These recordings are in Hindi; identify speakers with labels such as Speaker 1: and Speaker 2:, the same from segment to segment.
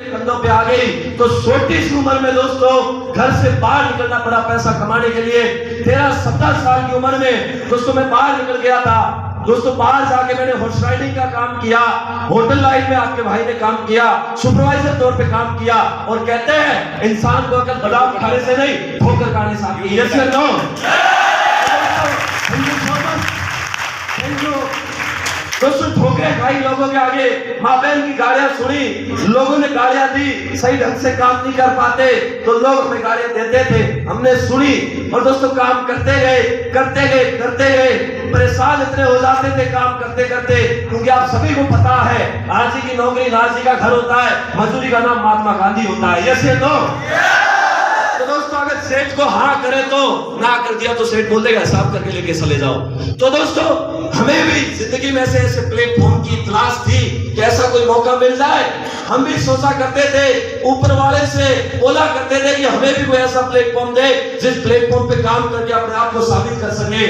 Speaker 1: कंधों पे आ गई तो छोटी सी उम्र में दोस्तों घर से बाहर निकलना पड़ा पैसा कमाने के लिए। 13-17 साल की उम्र में दोस्तों मैं बाहर निकल गया था। दोस्तों बाहर जाके मैंने हॉर्स राइडिंग का काम किया, होटल लाइन में आपके भाई ने काम किया, सुपरवाइजर तौर पे काम किया। और कहते हैं इंसान को अकल बादाम खाने से नहीं ठोकर खाने से आती है। यस या नो? दोस्तों ठोकरें खाई लोगों के आगे, माँ बहन की गालियां सुनी, लोगों ने गालियां दी, सही ढंग से काम नहीं कर पाते तो लोग हमें गालियां देते थे, हमने सुनी। और दोस्तों काम करते गए, परेशान इतने हो जाते थे काम करते करते। क्योंकि आप सभी को पता है आजी की नौकरी नाजी का घर होता है, मजदूरी का नाम महात्मा गांधी होता है। यस या नो? तो दोस्तों अगर सेठ को हाँ करे तो, ना कर दिया तो सेठ बोल देगा हिसाब करके लेके चले जाओ। तो दोस्तों हमें भी जिंदगी में ऐसे प्लेटफॉर्म की तलाश थी कि ऐसा कोई मौका मिल जाए। हम भी सोचा करते थे, ऊपर वाले से बोला करते थे कि हमें भी कोई ऐसा प्लेटफॉर्म दे जिस प्लेटफॉर्म पे काम करके अपने आप को साबित कर सके।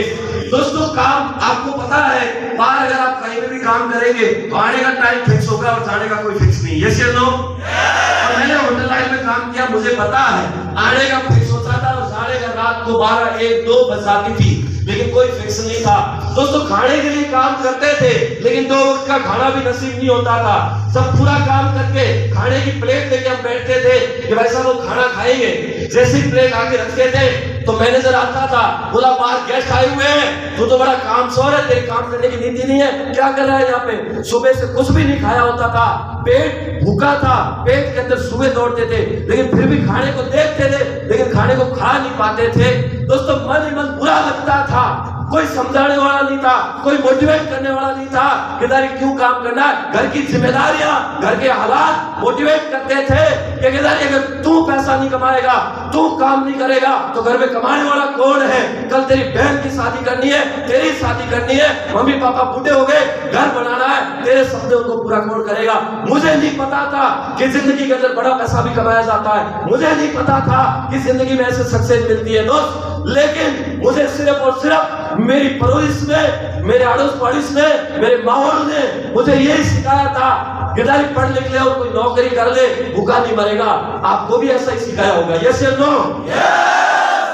Speaker 1: दोस्तों काम आपको पता है, बाहर अगर आप कहीं पे भी काम करेंगे तो आने का टाइम फिक्स होगा और जाने का कोई फिक्स नहीं। यस या नो? और मैंने होटल लाइन में काम किया, मुझे पता है आने का फिक्स होता था और जाने का रात को 12, 1, 2 बज जाती थी, लेकिन कोई फिक्स नहीं था। दोस्तों खाने के लिए काम करते थे लेकिन 2 वक्त का खाना भी नसीब नहीं होता था। सब पूरा काम करके खाने की प्लेट लेके हम बैठते थे कि भाई साहब वो खाना खाएंगे। जैसे ही प्लेट आके रखते थे तो मैनेजर आता था, बोला बाहर गेस्ट आए हुए हैं, तू तो बड़ा कामचोर है, तेरी काम करने की नीति नहीं है, क्या कर रहा है यहाँ पे? सुबह से कुछ भी नहीं खाया होता था, पेट भूखा था, पेट के अंदर सुबह दौड़ते थे लेकिन फिर भी खाने को देखते थे लेकिन खाने को खा नहीं पाते थे। दोस्तों मन ही मन बुरा लगता था, कोई समझाने वाला नहीं था, कोई मोटिवेट करने वाला नहीं था कि दारी क्यों काम करना है। घर की जिम्मेदारियां, घर के हालात मोटिवेट करते थे कि दारी अगर तू पैसा नहीं कमाएगा, तू काम नहीं करेगा तो घर में कमाने वाला कौन है? कल तेरी बहन की शादी करनी है, तेरी शादी करनी है, मम्मी पापा बूढ़े हो गए, घर बनाना है, तेरे सपने को पूरा कौन करेगा? मुझे नहीं पता था कि जिंदगी के अंदर बड़ा पैसा भी कमाया जाता है, मुझे नहीं पता था कि जिंदगी में ऐसे सक्सेस मिलती है दोस्त। लेकिन मुझे सिर्फ और सिर्फ मेरी परवरिश में, मेरे अड़ोस पड़ोस में, मेरे माहौल ने मुझे यही सिखाया था कि पढ़ लिख ले और कोई नौकरी कर ले, भूखा नहीं मरेगा। आपको भी ऐसा ही सिखाया होगा। यस या नो?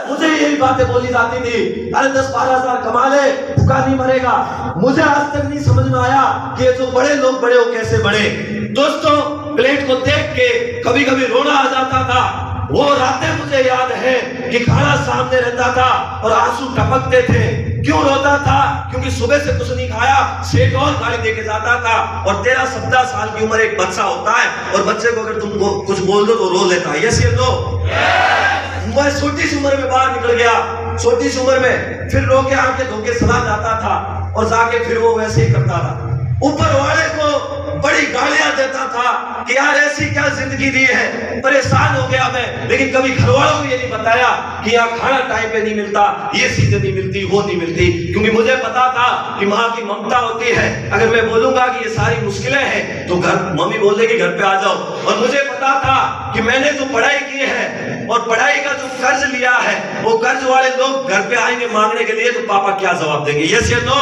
Speaker 1: मुझे यही बातें बोली जाती थी, अरे 10-12 हजार कमा ले, भूखा नहीं मरेगा। मुझे आज तक नहीं समझ में आया कि ये जो बड़े लोग बड़े हो कैसे बड़े। दोस्तों प्लेट को देख के कभी कभी रोना आ जाता था। वो रातें मुझे याद है कि खाना सामने रहता था और आंसू टपकते थे। क्यों रोता था? क्योंकि सुबह से कुछ नहीं खाया, सेठ और गाली देके जाता था। और 13-17 साल की उम्र एक बच्चा होता है और बच्चे को अगर तुम कुछ बोल दो तो रो लेता है। यस या नो? मैं छोटी सी उम्र में बाहर निकल गया, छोटी सी उम्र में फिर रो के आके धोके सला जाता था और जाके फिर वो वैसे ही करता था। ऊपर वाले को बड़ी गालियां देता था कि यार ऐसी क्या जिंदगी दी है, परेशान हो गया मैं। लेकिन कभी घर वालों को ये नहीं बताया कि यहाँ खाना टाइम पे नहीं मिलता, ये चीजें नहीं मिलती, वो नहीं मिलती। क्योंकि मुझे पता था कि माँ की ममता होती है। अगर मैं बोलूंगा कि ये सारी मुश्किलें हैं तो घर मम्मी बोल देगी घर पे आ जाओ। और मुझे पता था कि मैंने जो पढ़ाई की है और पढ़ाई का जो कर्ज लिया है, वो कर्ज वाले लोग घर पे आएंगे मांगने के लिए तो पापा क्या जवाब देंगे? यस या नो?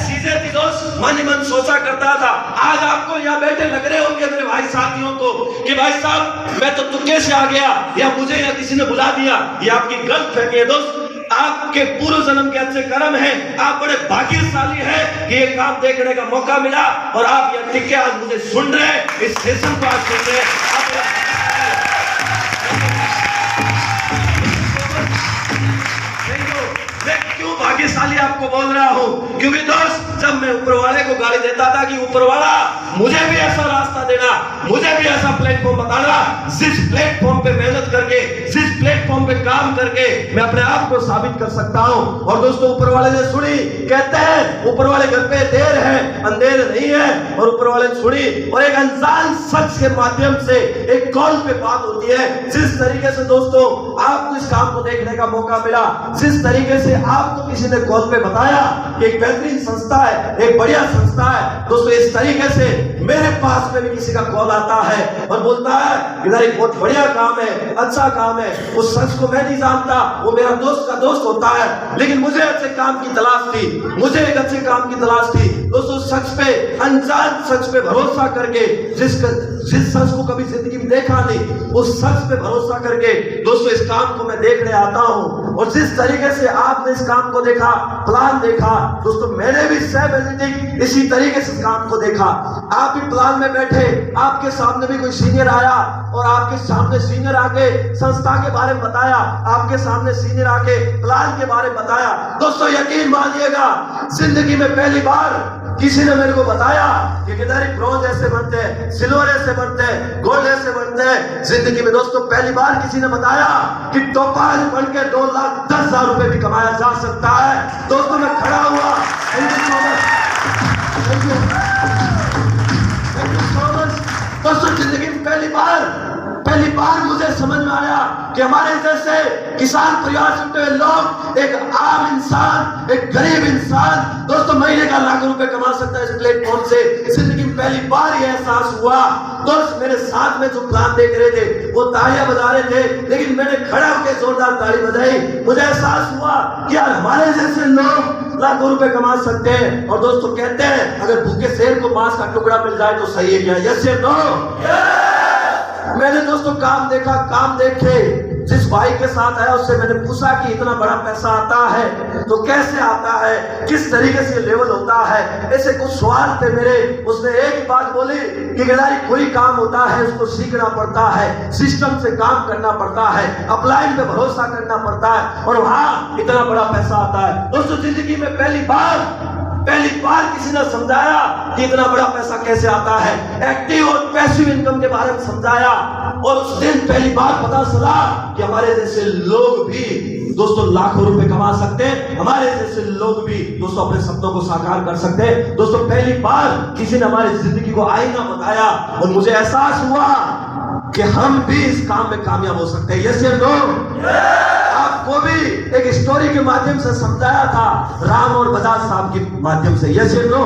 Speaker 1: चीजें थी दोस्त, मन ही मन सोचा करता था। आज आपको यहाँ बैठे लग रहे होंगे मेरे भाई साथियों को कि भाई साहब मैं तो तुक्के से आ गया या मुझे या किसी ने बुला दिया। ये आपकी गलत फहमी है दोस्त। आपके पूर्व जन्म के अच्छे कर्म हैं, आप बड़े भाग्यशाली हैं कि ये काम देखने का मौका मिला और आप यहाँ टिके आज मुझे सुन रहे हैं, इस सेशन को आज सुन रहे हैं। भाग्यशाली आपको बोल रहा हूं क्योंकि दोस्त जब मैं ऊपर वाले को गाली देता था कि ऊपर वाला मुझे भी ऐसा रास्ता देना, मुझे भी ऐसा प्लेटफॉर्म बताना जिस प्लेटफॉर्म पे मेहनत करके, जिस प्लेटफॉर्म पे काम करके मैं अपने आप को साबित कर सकता हूं। और दोस्तों ऊपर वाले ने सुनी, कहते हैं ऊपर वाले घर पे देर है अंधेर नहीं है। और ऊपर वाले ने सुनी और एक अनजान शख्स के माध्यम से एक कॉल पे बात होती है। जिस तरीके से दोस्तों आपको इस काम को देखने का मौका मिला, जिस तरीके से आपको किसी ने कॉल पे बताया कि एक बेहतरीन संस्था है, एक बढ़िया संस्था है, दोस्तों इस तरीके से मेरे पास में भी किसी का कॉल आता है और बोलता है इधर एक बहुत बढ़िया काम है, अच्छा काम है, उस शख्स को मैं नहीं जानता, वो मेरा दोस्त का दोस्त होता है, लेकिन मुझे अच्छे काम की तलाश थी, मुझे एक अच्छे काम की तलाश थी। दोस्तों उस शख्स पे, अनजान शख्स पे भरोसा करके, जिस शख्स को कभी जिंदगी में देखा नहीं, उस शख्स पे भरोसा करके दोस्तों इस काम को मैं देखने आता हूँ। और जिस तरीके से आपने इस काम को देखा, प्लान देखा, दोस्तों मैंने भी सेम इसी तरीके से इस काम को देखा। आप भी प्लान में बैठे, आपके सामने भी कोई सीनियर आया और आपके सामने सीनियर आके संस्था के बारे में बताया, आपके सामने सीनियर आके प्लान के बारे में बताया। दोस्तों यकीन मानिएगा, जिंदगी में पहली बार किसी ने मेरे को बताया कि गिटारी ब्रॉन्ज ऐसे बनते हैं, सिल्वर ऐसे बनते हैं, गोल्ड ऐसे बनते हैं। जिंदगी में दोस्तों पहली बार किसी ने बताया कि टोपाज बन के 2,10,000 रुपए भी कमाया जा सकता है। दोस्तों मैं खड़ा हुआ, थैंक यू सो मच। दोस्तों जिंदगी में पहली बार मुझे समझ में आया कि हमारे जैसे किसान परिवार से उठे हुए लोग, एक आम इंसान, एक गरीब इंसान दोस्तों महीने का लाखों रुपए कमा सकता है इस प्लेटफॉर्म से। जिंदगी में पहली बार यह एहसास हुआ। दोस्त मेरे साथ में जो प्लान देख रहे थे वो तालियां बजा रहे थे, लेकिन मैंने खड़ा होकर जोरदार ताली बजाई। मुझे एहसास हुआ कि यार हमारे जैसे लोग लाखों रुपए कमा सकते हैं। और दोस्तों कहते हैं अगर भूखे शेर को मांस का टुकड़ा मिल जाए तो सही है क्या? यस या नो? मैंने दोस्तों काम देखा, काम देखे। जिस भाई के साथ आया उससे मैंने पूछा कि इतना बड़ा पैसा आता है तो कैसे आता है, किस तरीके से लेवल होता है, ऐसे कुछ सवाल थे मेरे। उसने एक ही बात बोली कि गिटारी कोई काम होता है उसको सीखना पड़ता है, सिस्टम से काम करना पड़ता है, अपलाइन पे भरोसा करना पड़ता है और वहां इतना बड़ा पैसा आता है। दोस्तों जिंदगी में पहली बार किसी ने समझाया कि इतना बड़ा पैसा कैसे आता है, एक्टिव और पैसिव इनकम के बारे में समझाया। और उस दिन पहली बार पता चला कि हमारे जैसे लोग भी दोस्तों लाखों रुपए कमा सकते हैं, हमारे जैसे लोग भी दोस्तों अपने सपनों को साकार कर सकते हैं। दोस्तों पहली बार किसी ने हमारी जिंदगी को आईना बताया और मुझे एहसास हुआ कि हम भी इस काम में कामयाब हो सकते हैं। यस या नो? आपको भी एक स्टोरी के माध्यम से समझाया था, राम और बजाज साहब के माध्यम से। यस या नो?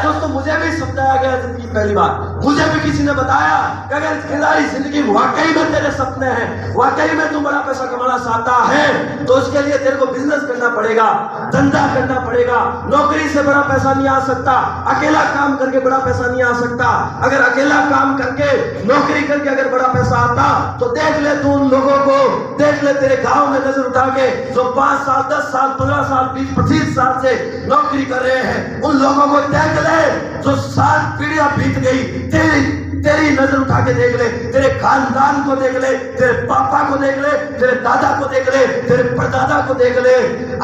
Speaker 1: दोस्तों मुझे भी समझाया गया जिंदगी पहली बार। मुझे भी किसी ने बताया कि अगर खिलाड़ी जिंदगी वाकई में तेरे सपने हैं, वाकई में तू बड़ा पैसा कमाना चाहता है तो उसके लिए तेरे को बिजनेस करना पड़ेगा, धंधा करना पड़ेगा। नौकरी से बड़ा पैसा नहीं आ सकता, अकेला काम करके बड़ा पैसा नहीं आ सकता। अगर अकेला काम करके, नौकरी करके अगर बड़ा पैसा आता तो देख ले तू उन लोगों को, देख ले तेरे गांव में नजर उठा के जो 5 साल 10 साल 15 साल 20-25 साल से नौकरी कर रहे हैं, उन लोगों को देख ले जो 7 पीढ़ियां बीत गई। तेरी नजर उठा के देख ले, तेरे खानदान को देख ले, तेरे पापा को देख ले, तेरे दादा को देख ले, तेरे परदादा को देख ले।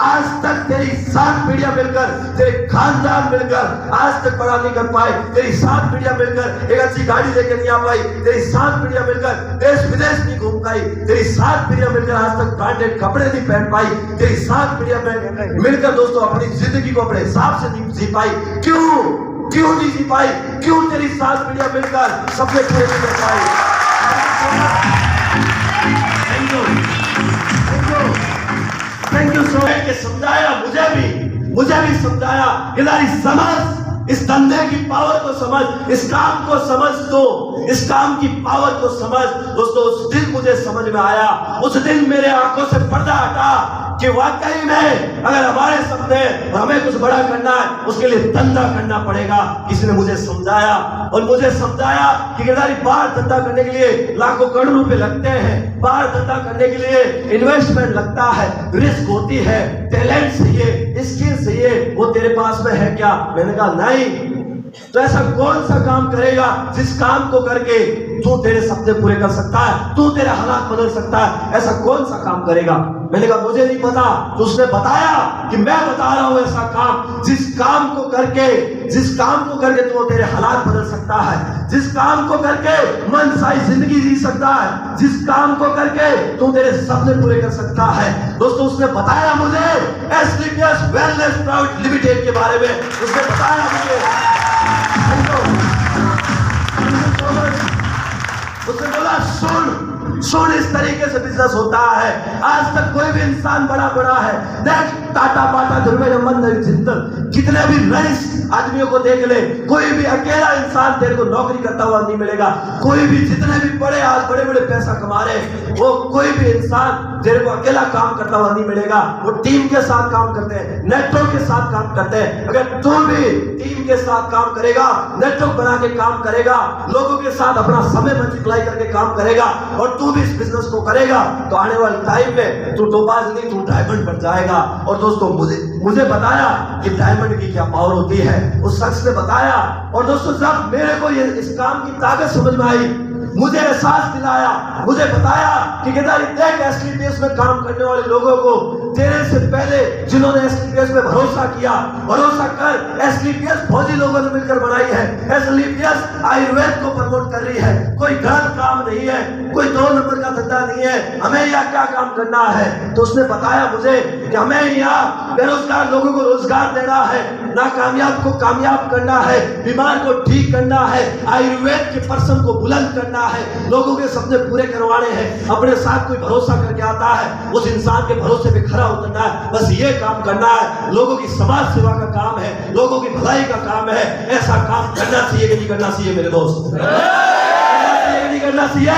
Speaker 1: आज तक तेरी 7 पीढ़ियां मिलकर, तेरे खानदान मिलकर आज तक बड़ा नहीं कर पाए। तेरी 7 पीढ़ियां मिलकर एक अच्छी गाड़ी लेकर नहीं आ पाई। तेरी 7 पीढ़ियां मिलकर देश विदेश नहीं घूम पाई। तेरी 7 पीढ़ियां मिलकर आज तक ब्रांडेड कपड़े नहीं पहन पाई। तेरी 7 पीढ़ियां मिलकर दोस्तों अपनी जिंदगी को अपने हिसाब से नहीं जी पाई। क्यों नहीं जी पाई? क्यों तेरी 7 पीढ़ियां मिलकर सबसे पूरे नहीं कर पाई? Thank you so much. समझाया मुझे भी समझाया गिटारी समझ, इस धंधे की पावर को समझ, इस काम को समझ, तो इस काम की पावर को समझ। दोस्तों उस दिन मुझे समझ में आया, उस दिन मेरे आंखों से पर्दा हटा कि वाकई में अगर हमारे सपने और हमें कुछ बड़ा करना है उसके लिए धंधा करना पड़ेगा। किसी ने मुझे समझाया और मुझे समझाया कि गिटारी बाहर धंधा करने के लिए लाखों करोड़ रुपए लगते हैं, बाहर धंधा करने के लिए इन्वेस्टमेंट लगता है, रिस्क होती है, टैलेंट चाहिए, स्किल चाहिए, वो तेरे पास में है क्या? मैंने कहा नहीं। तो ऐसा कौन सा काम करेगा जिस काम को करके तू तेरे सपने पूरे कर सकता है, तू तेरे हालात बदल सकता है? ऐसा कौन सा काम करेगा? मैंने कहा मुझे नहीं पता। तो उसने बताया कि मैं बता रहा हूं ऐसा काम, जिस काम को करके तू तेरे हालात बदल सकता है, जिस काम को करके मनसाई जिंदगी जी सकता है, जिस काम को करके तू तेरे सपने पूरे कर सकता है। दोस्तों उसने बताया मुझे SDPS वेलनेस प्राइवेट लिमिटेड के बारे में। उसने बताया मुझे, उसने बोला सुन, इस तरीके से बिजनेस होता है। आज तक कोई भी इंसान बड़ा है, देख टाटा बाटा धर्मेंद्र जिंदल, कितने भी रईस आदमियों को देख ले, कोई भी अकेला इंसान तेरे को नौकरी करता हुआ नहीं मिलेगा। कोई भी जितने भी बड़े आज बड़े पैसा कमा रहे, वो कोई भी इंसान तेरे को अकेला काम करता हुआ नहीं मिलेगा। वो टीम के साथ काम करते हैं, नेटवर्क के साथ काम करते हैं। अगर तू भी टीम के साथ काम करेगा, नेटवर्क बना के काम करेगा, लोगों के साथ अपना समय मल्टीप्लाई करके काम करेगा और तू भी इस बिजनेस को करेगा, तो आने वाले टाइम में तू टोपाज नहीं, तू डायमंड बन जाएगा। और दोस्तों मुझे बताया कि डायमंड की क्या पावर होती है, उस शख्स ने बताया। और दोस्तों जब मेरे को ये इस काम की ताकत समझ में आई, मुझे एहसास दिलाया, मुझे बताया कि केदारी देख एसलीपीएस में काम करने वाले लोगों को, तेरे से पहले जिन्होंने एसलीपीएस में भरोसा किया, भरोसा कर। एसलीपीएस फौजी लोगों ने मिलकर बनाई है। एसलीपीएस आयुर्वेद को प्रमोट कर रही है। कोई गलत काम नहीं है, कोई 2 नंबर का धंधा नहीं है। हमें यहाँ क्या काम करना है? तो उसने बताया मुझे कि हमें यहाँ बेरोजगार लोगों को रोजगार देना है, नाकामयाब को कामयाब करना है, बीमार को ठीक करना है, आयुर्वेद के पर्सन को बुलंद करना है, लोगों के सपने पूरे करवाने हैं। अपने साथ कोई भरोसा करके आता है, उस इंसान के भरोसे पे खड़ा उतरना है। बस ये काम करना है। लोगों की समाज सेवा का काम है, लोगों की भलाई का काम है। ऐसा काम करना चाहिए कि नहीं करना चाहिए मेरे दोस्त? नहीं करना चाहिए,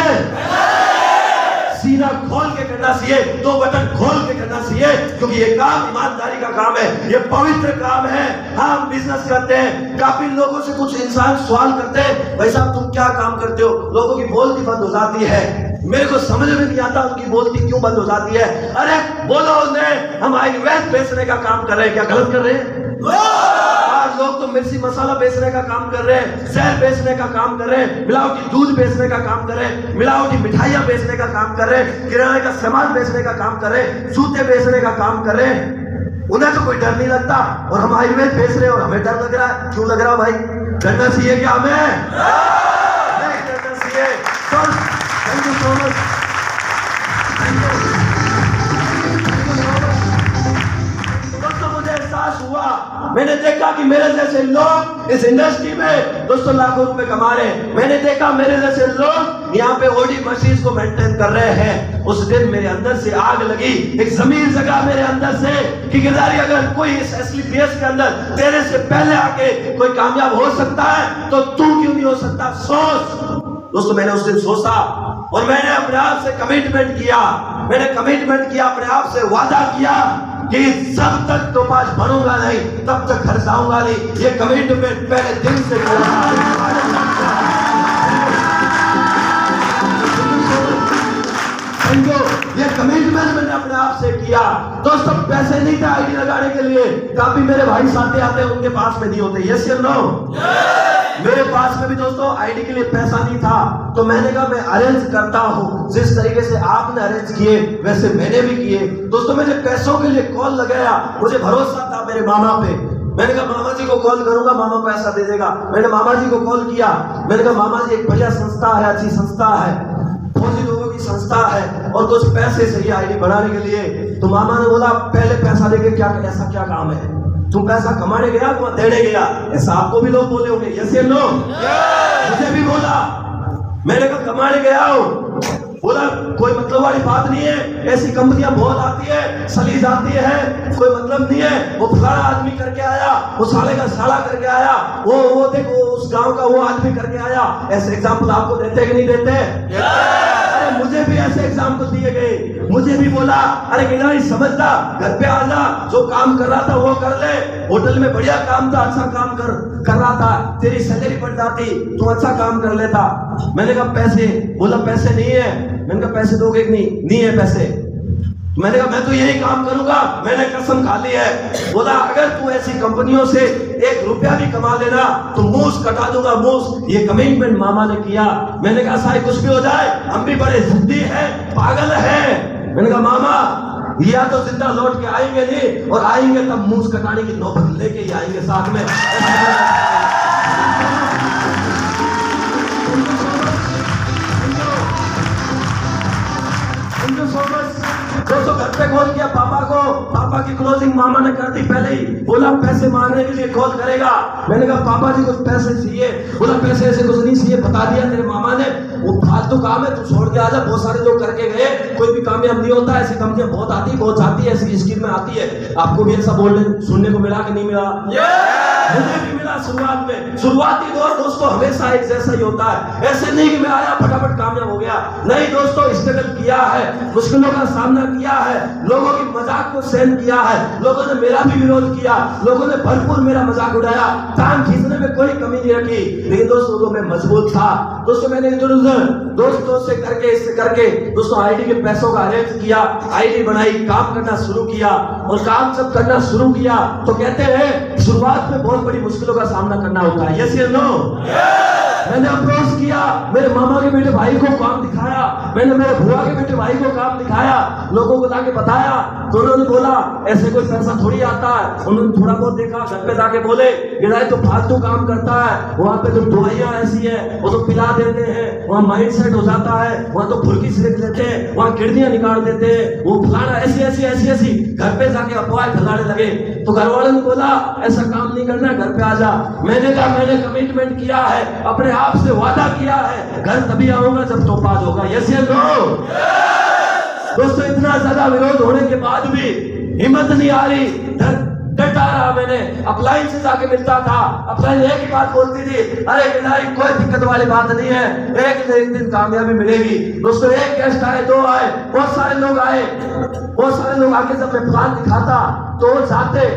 Speaker 1: सीना खोल के करना चाहिए, 2 बटन खोल के करना चाहिए, क्योंकि ये काम ईमानदारी का काम है, ये पवित्र काम है। हम बिजनेस करते हैं, काफी लोगों से कुछ इंसान सवाल करते हैं, भाई साहब तुम क्या काम करते हो? लोगों की बोलती बंद हो जाती है। मेरे को समझ में नहीं आता उनकी बोलती क्यों बंद हो जाती है। अरे बोलो उन्हें, हम आयुर्वेद बेचने का काम कर रहे हैं, क्या गलत कर रहे हैं? आज लोग तो मिर्ची मसाला बेचने का काम कर रहे हैं, शहर बेचने का काम कर रहे हैं, मिलावटी दूध बेचने का काम कर रहे हैं, मिलावटी मिठाइयां बेचने का काम कर रहे हैं, किराने का सामान बेचने का काम कर रहे हैं, जूते बेचने का काम कर रहे हैं। उन्हें तो कोई डर नहीं लगता, और हम आयुर्वेद बेच रहे हैं और हमें डर लग रहा है। क्यों लग रहा भाई? डरना चाहिए क्या हमें? नहीं डरना चाहिए। Thank you so much. दोस्तों मुझे एहसास हुआ, मैंने देखा कि मेरे जैसे लोग इस इंडस्ट्री में दोस्तों लाखों रुपए कमा रहे हैं। मैंने देखा मेरे जैसे लोग यहाँ पे ओडी मशीन को मेंटेन कर रहे हैं। उस दिन मेरे अंदर से आग लगी, एक जमीन जगा मेरे अंदर से कि केदारी अगर कोई इस एसलीपीएस के अंदर तेरे से पहले आके कोई कामयाब हो सकता है, तो तू क्यों नहीं हो सकता? सोच। दोस्तों मैंने उस दिन सोचा और मैंने अपने आप से कमिटमेंट किया, अपने आप से वादा किया कि जब तक टोपाज बनूंगा नहीं, तब तक घर जाऊंगा नहीं। ये कमिटमेंट पहले दिन से ये कमिटमेंट मैंने अपने आप से किया। दोस्तों पैसे नहीं थे आईडी लगाने के लिए, काफी मेरे भाई साथी आते हैं, उनके पास में नहीं होते। यस या नो? मेरे पास में भी दोस्तों आईडी के लिए पैसा नहीं था, तो मैंने कहा मैं अरेंज करता हूँ। जिस तरीके से आपने अरेंज किए वैसे मैंने भी किए। दोस्तों मैंने पैसों के लिए कॉल लगाया, मुझे भरोसा था मेरे मामा पे। मैंने कहा मामा जी को कॉल करूंगा, मामा पैसा दे देगा। मैंने मामा जी को कॉल किया, मैंने कहा मामा जी एक बढ़िया संस्था है, अच्छी संस्था है, फौजी लोगों की संस्था है, और कुछ पैसे चाहिए आईडी बनाने के लिए। तो मामा ने बोला पहले पैसा देके क्या, ऐसा क्या काम है? तुम पैसा कमाने गया तो देने गया? ऐसा आपको भी लोग बोले होंगे, यस या नो? मुझे भी बोला। मैंने कहा कमाने गया हूँ। बोला कोई मतलब वाली बात नहीं है, ऐसी कंपनियां बहुत आती है, सलीज आती है, कोई मतलब नहीं है। वो फलाना आदमी करके आया, वो साले का साला करके आया, वो देखो उस गांव का वो आदमी करके आया। ऐसे एग्जाम्पल आपको देते कि नहीं देते? अरे मुझे भी ऐसे एग्जाम्पल दिए गए। मुझे भी बोला अरे किनारी समझता, घर पे आ जा, जो काम कर रहा था वो कर ले। होटल में बढ़िया काम था, अच्छा काम कर रहा था, तेरी सैलरी बढ़ जाती, तू अच्छा काम कर लेता। मैंने कहा पैसे? बोला पैसे नहीं है। मैंने कहा पैसे दोगे कि नहीं? नहीं है पैसे। मैंने कहा मैं तो यही काम करूंगा, मैंने कसम खा ली है। बोला अगर तू ऐसी कंपनियों से 1 रुपया भी कमा लेना तो मूस कटा दूंगा, मूस। ये कमिटमेंट मामा ने किया। मैंने कहा साहब कुछ भी हो जाए, हम भी बड़े जिद्दी हैं, पागल हैं। मैंने कहा मामा या तो जिंदा लौट के आएंगे नहीं, और आएंगे तब मूस कटाने की नौबत लेके ही आएंगे साथ में। दोस्तों घर पे कॉल किया पापा को, पापा की क्लोजिंग मामा ने कर दी पहले ही। बोला पैसे मांगने के लिए कॉल करेगा। मैंने कहा पापा जी कुछ पैसे चाहिए। बोला पैसे ऐसे कुछ नहीं चाहिए, बता दिया तेरे मामा ने। वो फालतू फालतू काम है, तू छोड़ के आजा। बहुत सारे लोग करके गए, कोई भी कामयाब नहीं होता। ऐसी कंपनियां बहुत आती, बहुत जाती है, ऐसी स्कीम में आती है। आपको भी ऐसा बोलने सुनने को मिला कि नहीं मिला? मुझे भी मिला शुरुआत में। शुरुआती दौर दोस्तों हमेशा एक जैसा ही होता है। ऐसे नहीं कि मैं आया फटाफट कामयाब हो गया, नहीं दोस्तों, स्ट्रगल किया है, मुश्किलों का सामना किया है, लोगों की मजाक को सहन किया है, लोगों ने मेरा भी विरोध किया, लोगों ने भरपूर मेरा मजाक उड़ाया, टांग खींचने में कोई कमी नहीं रखी, लेकिन दोस्तों तो मैं मजबूत था। दोस्तों मैंने दोस्तों से करके इससे करके दोस्तों आईडी के पैसों का अरेंज किया, आईडी बनाई, काम करना शुरू किया। और काम जब करना शुरू किया तो कहते हैं शुरुआत में बहुत बड़ी मुश्किलों का सामना करना होता है। यस या नो? मैंने अप्रोच किया, मेरे मामा के बेटे भाई को काम दिखाया, मैंने मेरे बुआ के बेटे भाई को काम दिखाया, लोगों को लाके बताया, तो उन्होंने बोला ऐसे कोई पैसा थोड़ी आता है। उन्होंने थोड़ा बहुत देखा, घर पे जाके बोले ये तो फालतू काम करता है, वहाँ पे तो दवाइयाँ ऐसी है, वो तो पिला देते हैं, वहाँ माइंड सेट हो जाता है, वहाँ तो फुर्की सिरक लेते हैं, वहाँ किडनियां निकाल देते हैं, वो फलाना ऐसी ऐसी ऐसी ऐसी। घर पे जाके अफवाह फैलाने लगे। तो घर वालों ने बोला ऐसा काम नहीं करना, घर पे आ जा। मैंने कहा मैंने कमिटमेंट किया है, अपने आप से वादा किया है, घर तभी आऊंगा जब तो पास होगा। यस या नो? दोस्तों इतना ज्यादा विरोध होने के बाद भी हिम्मत नहीं आ रही, डरता रहा। मैंने अपलाइन से जाके मिलता था, अपलाइन एक ही बात बोलती थी, अरे गिरधारी कोई दिक्कत वाली बात नहीं है, एक दिन कामयाबी मिलेगी। दोस्तों एक गेस्ट आए, दो आए, बहुत सारे लोग आए, बहुत सारे लोग आके जब मैं प्लान दिखाता तो वो जाते,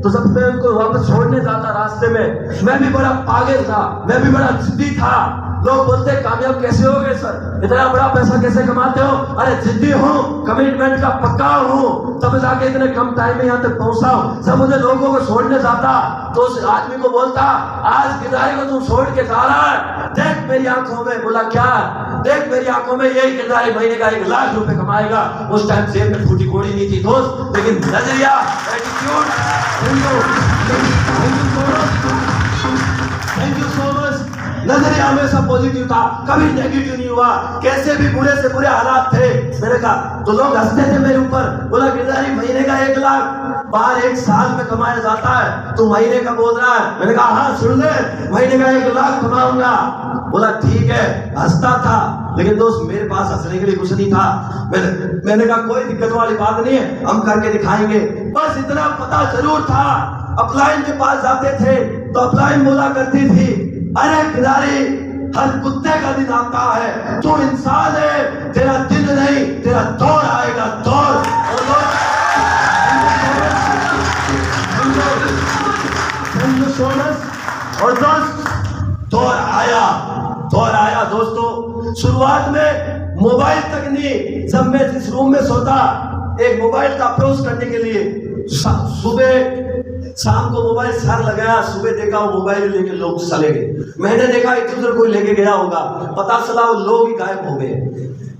Speaker 1: तो जब मैं उनको वापस छोड़ने जाता रास्ते में, मैं भी बड़ा पागल था, मैं भी बड़ा जिद्दी था। लोग बोलते कामयाब कैसे हो गए सर, इतना बड़ा पैसा कैसे कमाते हो? अरे जिद्दी हूँ, कमिटमेंट का पक्का हूँ, तब जाके इतने कम टाइम में यहाँ तक पहुंचा हूँ। जब मुझे लोगों को छोड़ने जाता तो उस आदमी को बोलता आज गिरधारी को तुम छोड़ के जा रहा है, देख मेरी आंखों में। बोला क्या? देख मेरी आंखों में, यही गिरधारी महीने का 1 लाख रुपए कमाएगा। उस टाइम जेब में फूटी कोड़ी नहीं थी दोस्त, लेकिन नजरिया, attitude. Thank you so much. नजरिया हमेशा पॉजिटिव था, कभी नेगेटिव नहीं हुआ। कैसे भी बुरे से बुरे हालात थे, मैंने कहा तो लोग हंसते थे मेरे ऊपर। बोला गिरधारी महीने का 1 लाख बाहर 1 साल में कमाया जाता है, तू महीने का बोल रहा है? मैंने कहा हाँ सुन ले, महीने का 1 लाख कमाऊंगा। बोला ठीक है, हंसता था, लेकिन दोस्त मेरे पास हंसने के लिए कुछ नहीं था। मैंने कहा कोई दिक्कत वाली बात नहीं है, हम करके दिखाएंगे। बस इतना पता जरूर था, अपलाइन के पास जाते थे तो अपलाइन बोला करती थी, अरे गिरधारी हर कुत्ते का दिन आता है, तू इंसान है, तेरा दिन नहीं तेरा दौर आएगा, दौर। और दोस्त दौर आया दोस्तों। शुरुआत में मोबाइल तक नहीं, जब मैं जिस रूम में सोता, एक मोबाइल का अप्रोच करने के लिए सुबह शाम को मोबाइल सर लगाया, सुबह देखा वो मोबाइल लेके लोग चले गए। मैंने देखा इधर उधर कोई लेके गया होगा, पता चला वो लोग ही गायब हो गए।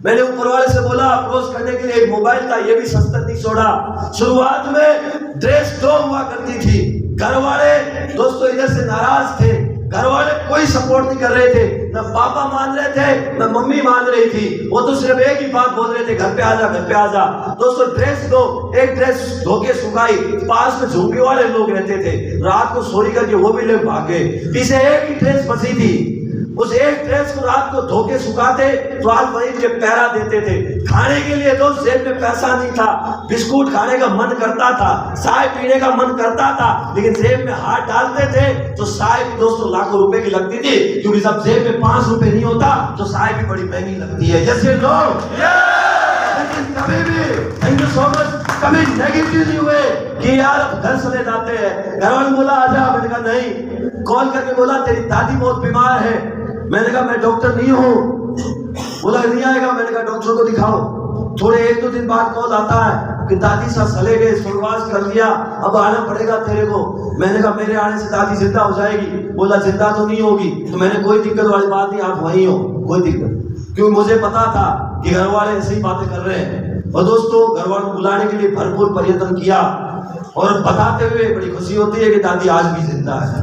Speaker 1: मैंने ऊपर वाले से बोला अप्रोच करने के लिए एक मोबाइल था, ये भी सस्ता नहीं छोड़ा। शुरुआत में ड्रेस 2 हुआ करती थी। घर वाले दोस्तों इधर से नाराज थे, घर वाले कोई सपोर्ट नहीं कर रहे थे, न पापा मान रहे थे न मम्मी मान रही थी। वो तो सिर्फ एक ही बात बोल रहे थे, घर पे आजा घर पे आजा। दोस्तों ड्रेस दो, एक ड्रेस धो के सुखाई, पास में झुंगी वाले लोग रहते थे, रात को चोरी करके वो भी लोग भागे। पीछे एक ही ड्रेस बची थी, उस एक ड्रेस को रात को धो के सुखाते तो आज वहीं के पहरा देते थे। खाने के लिए दोस्त जेब में पैसा नहीं था, बिस्कुट खाने का मन करता था, चाय पीने का मन करता था, लेकिन जेब में हाथ डालते थे तो चाय भी दोस्तों लाखों रुपए की लगती थी, क्योंकि जब जेब में 5 रुपए नहीं होता तो चाय भी बड़ी महंगी लगती है। जैसे लोग लेकिन कभी भी थैंक यू सो मच, कभी नेगेटिव नहीं हुए कि यार अब घर चले जाते हैं। घर वाले बोला आजा, मैंने कहा नहीं। कॉल करके बोला तेरी दादी बहुत बीमार है, मैंने कहा मैं डॉक्टर नहीं हूँ। बोला नहीं आएगा, मैंने कहा डॉक्टर को दिखाओ। थोड़े 1-2 दिन बाद कॉल आता है कि दादी साहब चले गए, स्वर्गवास कर लिया, अब आना पड़ेगा तेरे को। मैंने कहा मेरे आने से दादी जिंदा हो जाएगी। बोला जिंदा तो नहीं होगी। तो मैंने कोई दिक्कत वाली बात नहीं, आप वहीं हो, कोई दिक्कत, क्योंकि मुझे पता था कि घर वाले ऐसी बातें कर रहे हैं। और दोस्तों घर वालों को बुलाने के लिए भरपूर प्रयत्न किया और बताते हुए बड़ी खुशी होती है कि दादी आज भी जिंदा है।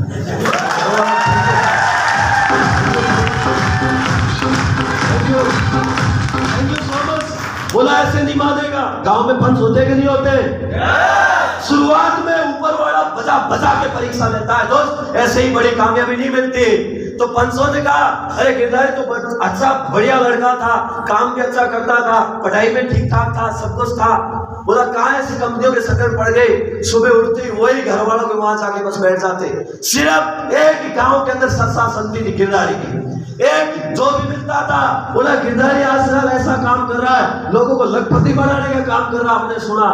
Speaker 1: बोला ऐसे नहीं मानेगा, गांव में पंच होते कि नहीं होते? शुरुआत में ऊपर वाला बजा बजा के परीक्षा लेता है दोस्त, ऐसे ही बड़ी कामयाबी नहीं मिलती। तो पंसो ने कहा अरे गिरधारी तो अच्छा बढ़िया लड़का था, काम भी अच्छा करता था, पढ़ाई में ठीक ठाक था, सब कुछ था। बोला कहाँ ऐसी कंपनियों के शक्कर पड़ गए, सुबह उठते ही वही घर वालों के वहां जाके बस बैठ जाते। सिर्फ एक ही गांव के अंदर सत्ता संति थी गिरधारी की, एक जो भी मिलता था बोला गिरधारी आज ऐसा काम कर रहा है, लोगों को लखपति बनाने का काम कर रहा। हमने सुना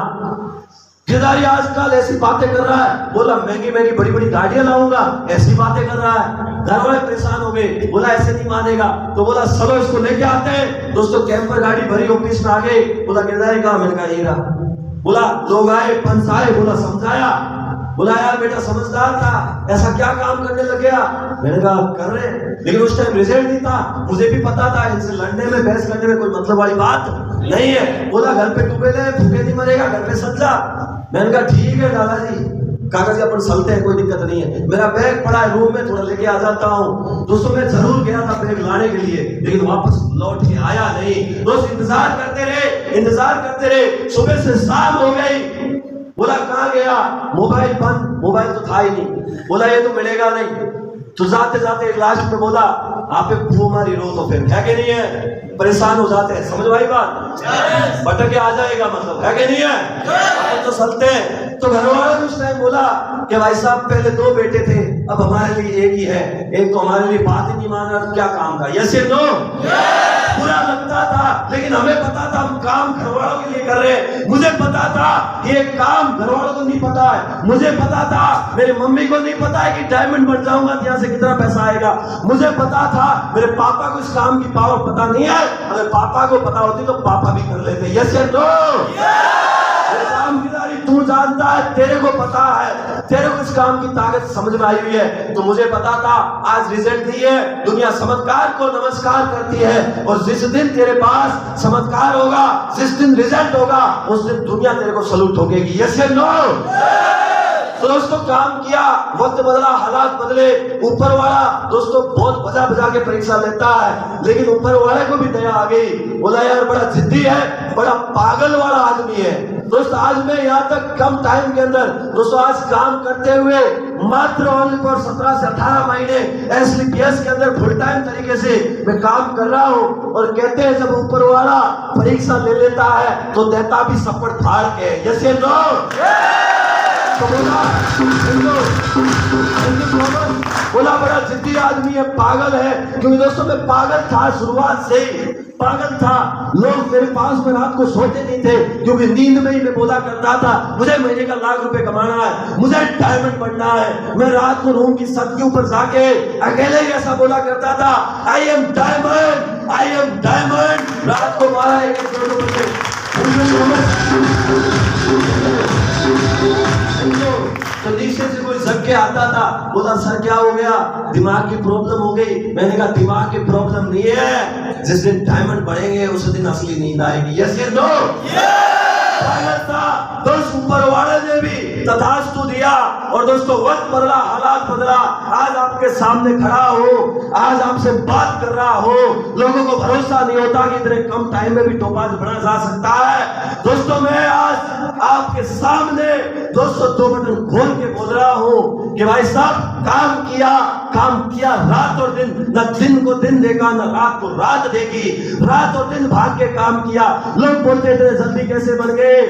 Speaker 1: गिरधारी आजकल ऐसी बातें कर रहा है, बोला महंगी महंगी बड़ी बड़ी गाड़ियां लाऊंगा, ऐसी बातें कर रहा है। घर वाले परेशान हो गए, बोला ऐसे नहीं मानेगा, तो बोला चलो इसको लेके आते हैं। दोस्तों कैंपर गाड़ी भरी ऑफिस में आ गए। बोला गिरधारी कहाँ? मैंने कहा ये रहा। बोला लोग आए, पंच आए, बोला समझाया, बोला यार बेटा समझदार था, ऐसा क्या काम करने लग गया? मैंने कहा कर रहे, लेकिन उस टाइम रिजल्ट नहीं था, मुझे भी पता था इनसे लड़ने में बहस करने में कोई मतलब वाली बात नहीं है। बोला घर पे डूबे ले, भूखे नहीं मरेगा, घर पे सल जा। मैंने कहा ठीक है दादाजी, कागज अपन चलते हैं, कोई दिक्कत नहीं है। मेरा बैग पड़ा है रूम में, थोड़ा लेके आ जाता हूँ। दोस्तों मैं जरूर गया था बैग लाने के लिए, लेकिन वापस लौट के आया नहीं। दोस्त इंतजार करते रहे, इंतजार करते रहे, सुबह से शाम हो गई। बोला कहाँ गया? मोबाइल बंद, मोबाइल तो था ही नहीं। बोला ये तो मिलेगा नहीं। तो जाते जाते लास्ट में बोला आप एक हमारी रो तो फिर है कि नहीं है? परेशान हो जाते हैं, समझ भाई बात? बटक के आ जाएगा मतलब, है कि नहीं है? तो चलते हैं। तो घर वालों ने उस टाइम बोला कि भाई साहब पहले 2 बेटे थे, अब हमारे लिए एक ही है, एक तो हमारे लिए बात ही नहीं मान रहा, तो क्या काम था? यस या नो? बुरा लगता था, लेकिन हमें पता था हम काम घर वालों के लिए कर रहे हैं। मुझे पता था ये काम घर वालों को नहीं पता है, मुझे पता था मेरी मम्मी को नहीं पता है कि डायमंड बन जाऊंगा तो यहाँ से कितना पैसा आएगा। मुझे पता था मेरे पापा को इस काम की पावर पता नहीं है, अगर पापा को पता होती तो पापा भी कर लेते। यस या नो? तू जानता है, तेरे को पता है, तेरे को इस काम की ताकत समझ में आई हुई है। तो मुझे पता था आज रिजल्ट नहीं है, दुनिया चमत्कार को नमस्कार करती है, और जिस दिन तेरे पास चमत्कार होगा, जिस दिन रिजल्ट होगा, उस दिन दुनिया तेरे को सलूट ठोकेगी। यस या नो? तो दोस्तों काम किया, वक्त बदला, हालात बदले। ऊपर वाला दोस्तों बहुत बजा बजा के परीक्षा लेता है, लेकिन ऊपर वाले को भी दया आ गई। बोला यार बड़ा जिद्दी है, बड़ा पागल वाला आदमी है। दोस्तों आज मैं यहाँ तक कम टाइम के अंदर दोस्तों आज काम करते हुए मात्र ओनली फॉर 17 से 18 महीने SLPS के अंदर फुल टाइम तरीके से मैं काम कर रहा हूँ। और कहते हैं जब ऊपर वाला परीक्षा ले लेता है तो देता भी सपोर्ट फाड़ के। यस या नो? बोला बड़ा जिद्दी आदमी है, पागल है। क्योंकि दोस्तों मैं पागल था, शुरुआत से ही पागल था। लोग मेरे पास में रात को सोते नहीं थे, क्योंकि नींद में ही मैं बोला करता था मुझे महीने का लाख रुपए कमाना है, मुझे डायमंड बनना है। मैं रात को रूम की छत के ऊपर जाके अकेले ही ऐसा बोला करता था, I am diamond, I am diamond. रात को 12-1 बजे तो नीचे से कोई जग के आता था, बोला सर क्या हो गया? दिमाग की प्रॉब्लम हो गई। मैंने कहा दिमाग की प्रॉब्लम नहीं है, जिस दिन डायमंड बढ़ेंगे उस दिन असली नींद आएगी। यस या नो? दोस्त ऊपर वाले ने भी तथास्तु दिया, और दोस्तों वक्त बदला, हालात बदला। आज आपके सामने खड़ा हो, आज आपसे बात कर रहा हो। लोगों को भरोसा नहीं होता कि इतने कम टाइम में भी टोपाज बना जा सकता है। दोस्तों मैं आज आपके सामने दोस्तों 2 बटन खोल के बोल रहा हूँ कि भाई साहब काम किया रात और दिन, न दिन को दिन देखा, न रात को रात देखी, रात और दिन भाग के काम किया। लोग बोलते थे जल्दी कैसे बन गए।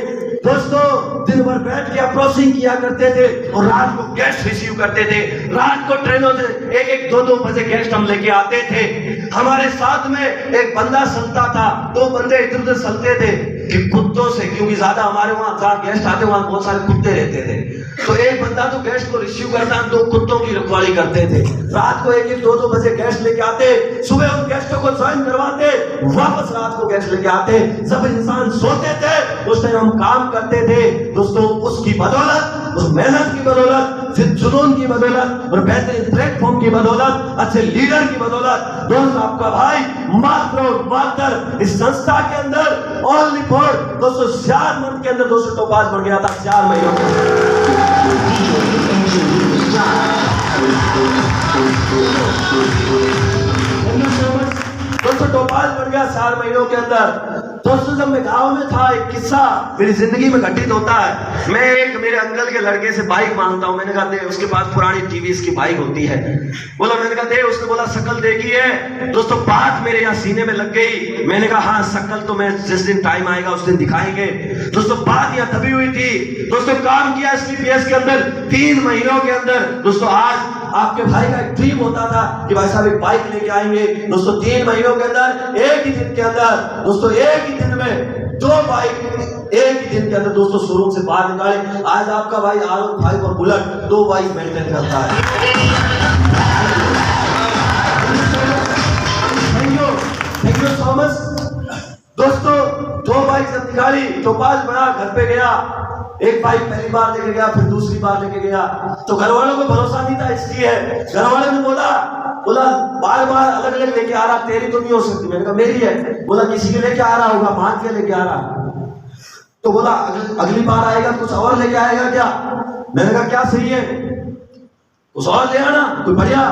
Speaker 1: दोस्तों दिन भर बैठ के अप्रोचिंग किया करते थे, और रात को गेस्ट रिसीव करते थे। रात को ट्रेनों से 1-1, 2-2 बजे गेस्ट हम लेके आते थे। हमारे साथ में एक बंदा चलता था, 2 बंदे इधर उधर चलते थे कि कुत्तों से, क्योंकि ज्यादा हमारे वहां जहाँ गेस्ट आते वहां बहुत सारे कुत्ते रहते थे। तो एक बंदा तो गेस्ट को रिसीव करता, 2 कुत्तों की रखवाली करते थे। रात को 1-1, 2-2 बजे गेस्ट लेके आते, सुबह उन गेस्टों को ज्वाइन करवाते, वापस रात को गेस्ट लेके आते। जब इंसान सोते थे उस टाइम हम काम करते थे। दोस्तों उसकी बदौलत, उस मेहनत की बदौलत, फिर जुनून की बदौलत, और बेहतरीन प्लेटफॉर्म की बदौलत, अच्छे लीडर की बदौलत, दोस्त आपका भाई मात्र और मात्र इस संस्था के अंदर ओनली फॉर 204 मंथ के अंदर 200 टोपाज बढ़ गया था 4 महीनों में। दोस्तों टोपाज बढ़ गया 4 महीनों के अंदर। तो दोस्तों जब मैं गांव में था, एक किस्सा मेरी जिंदगी में घटित होता है। मैं एक मेरे अंकल के लड़के से बाइक मांगता हूँ। मैंने कहा दे, उसके पास पुरानी टीवीएस की बाइक होती है। बोला, मैंने कहा दे। उसने बोला शक्ल देखी है। दोस्तों बात मेरे यहाँ सीने में लग गई। मैंने कहा हाँ, शक्ल तो मैं जिस दिन टाइम आएगा उस दिन दिखाएंगे। दोस्तों बात यहाँ दबी हुई थी। दोस्तों काम किया SLPS के अंदर 3 महीनों के अंदर। दोस्तों आज आपके भाई का एक ड्रीम होता था कि भाई साहब एक बाइक लेके आएंगे। दोस्तों 3 महीनों के अंदर, एक ही दिन के अंदर, दोस्तों एक ही दिन में 2 बाइक एक ही दिन के अंदर दोस्तों शोरूम से बाहर निकाले। आज आपका भाई R15 और बुलेट 2 बाइक मेंटेन करता है। Thank you so much. दोस्तों 2 बाइक जब निकाली तो पास बड़ा घर पे गया। एक बाइक पहली बार लेके गया, फिर दूसरी बार लेके गया तो घर वालों को भरोसा नहीं था इसलिए घर वाले ने बोला बार बार अलग अलग लेके आ रहा, तेरी तो नहीं हो सकती। मैंने कहा मेरी है। बोला किसी के लेके आ रहा होगा, मान के लेके आ रहा। तो बोला अगली बार आएगा कुछ और लेके आएगा क्या? मैंने कहा क्या सही है, कुछ और ले आना कोई बढ़िया।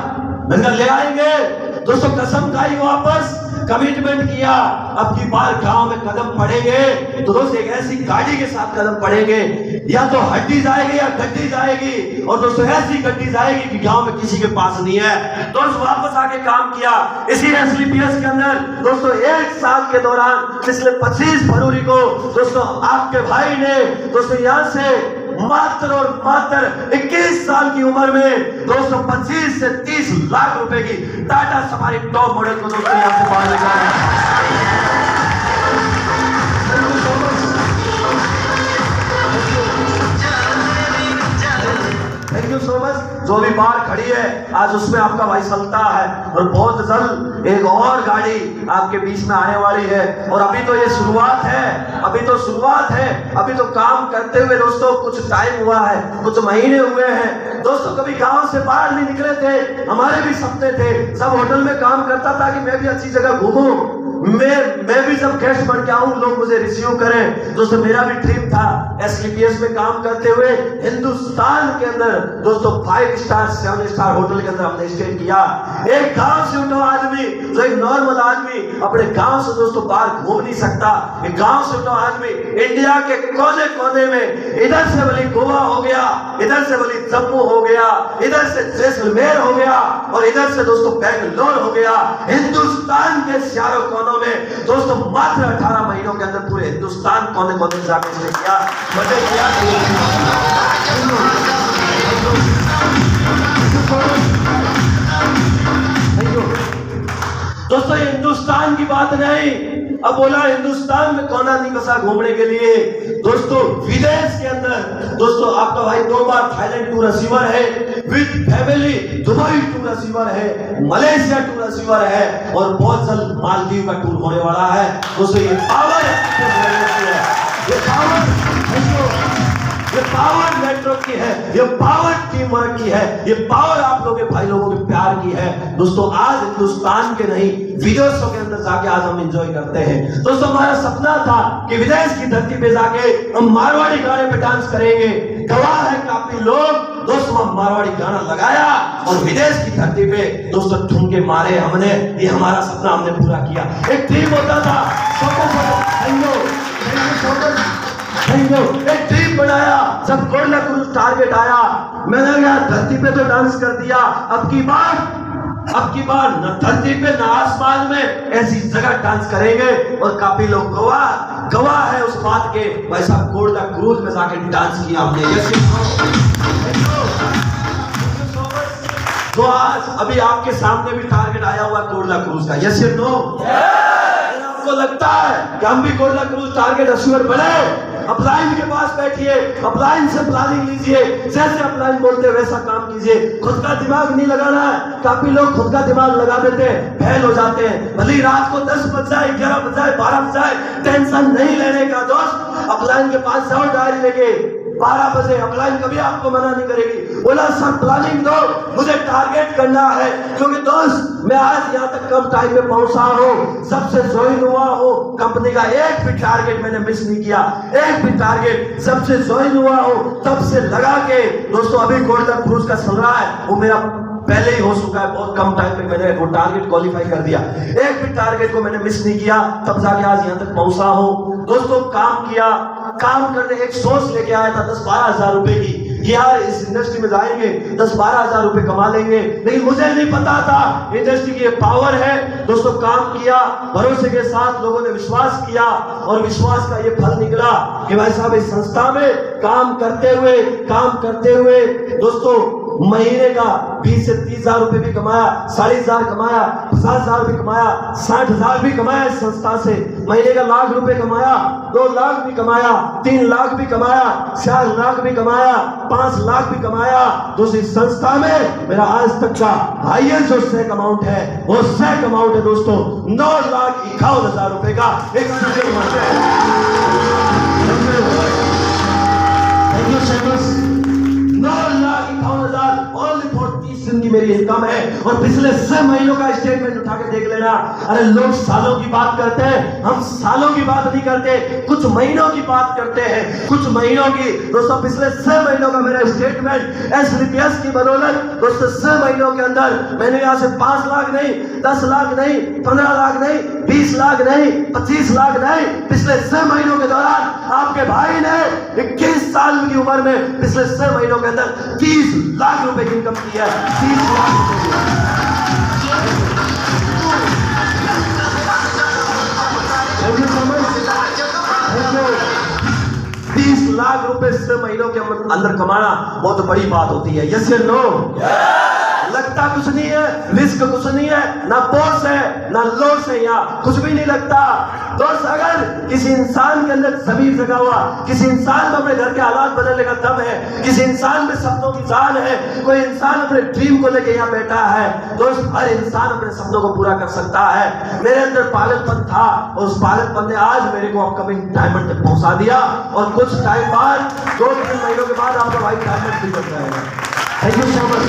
Speaker 1: मैंने कहा ले आएंगे। दोस्तों कसम खाई, वापस कमिटमेंट किया। अब की बार गांव में कदम पड़ेंगे तो दोस्त एक ऐसी गाड़ी के साथ कदम पड़ेंगे, या तो हड्डी जाएगी या गड्डी जाएगी। और दोस्तों ऐसी गड्डी जाएगी कि गांव में किसी के पास नहीं है। दोस्तों वापस आके काम किया इसी SLPS के अंदर। दोस्तों 1 साल के दौरान पिछले 25 फरवरी को दोस्तों आपके भाई ने दोस्तों यहाँ से मात्र और मात्र 21 साल की उम्र में दोस्तों 25 से 30 लाख रुपए की टाटा सफारी टॉप मॉडल को दोस्तों यहाँ से बाहर निकाला। Thank you so much. जो भी बार खड़ी है आज उसमें आपका भाई चलता है और बहुत जल्द एक और गाड़ी आपके बीच में आने वाली है। और अभी तो ये शुरुआत है, अभी तो शुरुआत है। अभी तो काम करते हुए दोस्तों कुछ टाइम हुआ है, कुछ महीने हुए हैं। दोस्तों कभी गांव से बाहर नहीं निकले थे, हमारे भी सपने थे। सब होटल में काम करता था कि मैं भी अच्छी जगह घूमूं, मैं भी जब गेस्ट बन के आऊं लोग मुझे रिसीव करें। दोस्तों मेरा भी ड्रीम था SLPS में काम करते हुए हिंदुस्तान के अंदर दोस्तों 5 स्टार 7 स्टार होटल के अंदर हमने स्टे किया। एक गांव से उठा आदमी, जो एक नॉर्मल आदमी अपने गांव से दोस्तों बाहर घूम नहीं सकता, एक गांव से उठा आदमी इंडिया के कोने कोने में, इधर से बोली गोवा हो गया, इधर से बोली जम्मू हो गया, इधर से जैसलमेर हो गया और इधर से दोस्तों बेंगलोर हो गया। हिंदुस्तान के चारों कोनों में दोस्तों मात्र 18 महीनों के अंदर पूरे हिंदुस्तान कोने कोने जाके इसने किया, मजे किया। दोस्तों ये हिंदुस्तान की बात नहीं, अब बोला हिंदुस्तान में कोना नहीं बसा घूमने के लिए। दोस्तों विदेश के अंदर दोस्तों आपका भाई 2 बार थाईलैंड टूर अचीवर है, with family Dubai tour achiever है, मलेशिया टूर अचीवर है और बहुत जल्द मालदीव का टूर होने वाला है। दोस्तों ये पावर ये पावर नेटवर्क की है, ये पावर टीम वर्क की है, ये पावर आप लोगों के भाई लोगों के प्यार की है। दोस्तों आज हिंदुस्तान के नहीं विदेशों के अंदर जाके आज हम एंजॉय करते हैं। दोस्तों हमारा सपना था कि विदेश की धरती पे जाके हम मारवाड़ी गाने पे डांस करेंगे। गवाह है काफी लोग। दोस्तों हम मारवाड़ी गाना लगाया और विदेश की धरती पे दोस्तों ठुमके मारे हमने। ये हमारा सपना हमने पूरा किया। एक ड्रीम होता था, एक ड्रीम बनाया। जब गोल्डन क्रूज टारगेट आया मैंने कहा धरती पे तो डांस कर दिया, अब की बार न धरती पे न आसमान में ऐसी जगह डांस करेंगे। और काफी लोग गवाह है उस बात के। भाई साहब गोल्डन क्रूज में जाके डांस किया हमने। तो आज अभी आपके सामने भी टारगेट आया हुआ गोल्डन क्रूज का। यस या नो? आपको लगता है कि हम भी गोल्डन क्रूज टारगेट अचीवर बने? अपलाइन के पास बैठिए, अपलाइन से प्लानिंग लीजिए, जैसे अपलाइन बोलते वैसा काम कीजिए। खुद का दिमाग नहीं लगाना है। काफी लोग खुद का दिमाग लगा देते हैं, फेल हो जाते हैं। भले रात को 10 बज जाए, 11 बज जाए, 12 बज जाए, टेंशन नहीं लेने का दोस्त। अपलाइन के पास जाओ डायरी लेके, 12 बजे अपलाइन कभी आपको मना नहीं करेगी। बोला सर प्लानिंग दो, मुझे टारगेट करना है। क्योंकि दोस्त मैं आज यहाँ तक कम टाइम में पहुंचा हूँ, सबसे ज्वाइन हुआ हूँ। कंपनी का एक भी टारगेट मैंने मिस नहीं किया, एक भी टारगेट। सबसे ज्वाइन हुआ हूँ तब से लगा के दोस्तों अभी गोल्डन क्रूज का चल रहा है, वो मेरा
Speaker 2: पहले ही हो चुका है, बहुत कम टाइम में मैंने वो टारगेट क्वालिफाई कर दिया, एक भी टारगेट को मैंने मिस नहीं किया, तब जाके आज यहाँ तक पहुंचा हूँ। दोस्तों काम किया, काम करने एक सोच लेके आया था 10-12 हजार रुपए की कि यार इस इंडस्ट्री में जाएंगे 10-12 हजार रुपए कमा लेंगे, लेकिन मुझे नहीं पता था इंडस्ट्री की ये पावर है। दोस्तों काम किया, भरोसे के साथ लोगों ने विश्वास किया और विश्वास का ये फल निकला कि भाई साहब इस संस्था में काम करते हुए दोस्तों महीने का 20 से 30 हजार रुपए भी कमाया, 40 हजार कमाया, 50 हजार भी कमाया, 60 हजार भी कमाया इस संस्था से, महीने का 1 लाख रुपए कमाया, 2 लाख भी कमाया, 3 लाख भी कमाया, 4 लाख भी कमाया, 5 लाख भी कमाया। दोस्तों इस संस्था में मेरा आज तक का हाईएस्ट जो सेक अमाउंट है वो सेक अमाउंट है दोस्तों 9,51,000 रुपए का एक thank you so much. 9,51,000 only for 30 दिन की मेरी इनकम है और पिछले 6 महीनों का स्टेटमेंट उठा के देख लेना। अरे लोग सालों की बात करते हैं, हम सालों की बात नहीं करते, कुछ महीनों की बात करते हैं, कुछ महीनों की। दोस्तों पिछले 6 महीनों का मेरा स्टेटमेंट SVPS की बदौलत दोस्तों 6 महीनों के अंदर मैंने यहाँ से 5 लाख नहीं, 10 लाख नहीं, 15 लाख नहीं, 20 लाख नहीं, 25 लाख नहीं, पिछले 6 महीनों के दौरान आपके भाई ने 21 साल की उम्र में पिछले 6 महीनों के अंदर 30 लाख रुपए की इनकम की है। 30 लाख रुपए। Thank you so much. 30 lakh रुपए 6 महीनों के अंदर कमाना बहुत बड़ी बात होती है। यस या नो? लगता कुछ नहीं है, रिस्क कुछ नहीं है, ना बोझ है ना लॉस है, यहाँ कुछ भी नहीं लगता। दोस्त अगर किसी इंसान के अंदर ज़मीर जगा हुआ, किसी इंसान में अपने घर के हालात बदलने का दम है, किसी इंसान में सपनों की जान है, कोई इंसान अपने ड्रीम को लेके यहाँ बैठा है, दोस्त हर इंसान अपने सपनों को पूरा कर सकता है। मेरे अंदर पागलपन था और उस पागलपन ने आज मेरे को अपकमिंग डायमंड तक पहुंचा दिया और कुछ टाइम बाद 2-3 महीनों के बाद आपका भाई डायमंड भी बन जाएगा। Thank you so much.